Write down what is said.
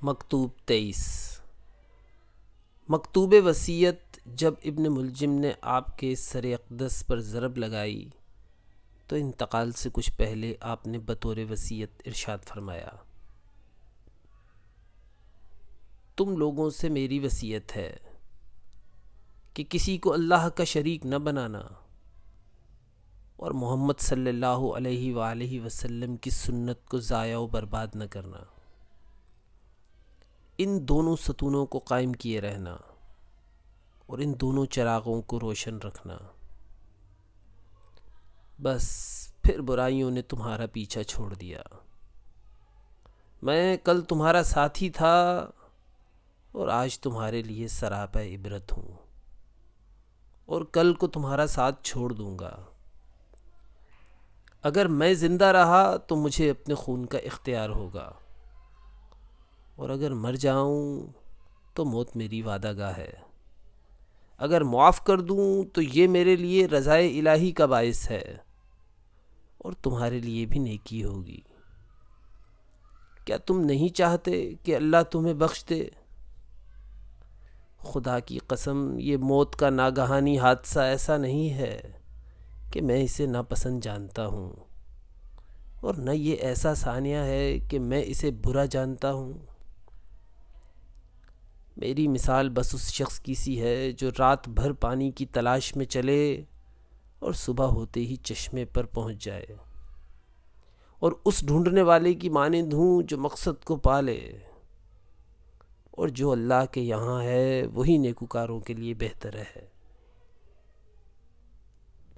مکتوب 23 مکتوب وصیت جب ابن ملجم نے آپ کے سر اقدس پر ضرب لگائی تو انتقال سے کچھ پہلے آپ نے بطور وصیت ارشاد فرمایا، تم لوگوں سے میری وصیت ہے کہ کسی کو اللہ کا شریک نہ بنانا اور محمد صلی اللہ علیہ وآلہ وسلم کی سنت کو ضائع و برباد نہ کرنا۔ ان دونوں ستونوں کو قائم کیے رہنا اور ان دونوں چراغوں کو روشن رکھنا، بس پھر برائیوں نے تمہارا پیچھا چھوڑ دیا۔ میں کل تمہارا ساتھی تھا اور آج تمہارے لیے سراپا عبرت ہوں، اور کل کو تمہارا ساتھ چھوڑ دوں گا۔ اگر میں زندہ رہا تو مجھے اپنے خون کا اختیار ہوگا، اور اگر مر جاؤں تو موت میری وعدہ گاہ ہے۔ اگر معاف کر دوں تو یہ میرے لیے رضائے الہی کا باعث ہے اور تمہارے لیے بھی نیکی ہوگی۔ کیا تم نہیں چاہتے کہ اللہ تمہیں بخش دے؟ خدا کی قسم، یہ موت کا ناگہانی حادثہ ایسا نہیں ہے کہ میں اسے ناپسند جانتا ہوں، اور نہ یہ ایسا ثانیہ ہے کہ میں اسے برا جانتا ہوں۔ میری مثال بس اس شخص کی سی ہے جو رات بھر پانی کی تلاش میں چلے اور صبح ہوتے ہی چشمے پر پہنچ جائے، اور اس ڈھونڈنے والے کی مانند ہوں جو مقصد کو پالے، اور جو اللہ کے یہاں ہے وہی نیکوکاروں کے لیے بہتر ہے۔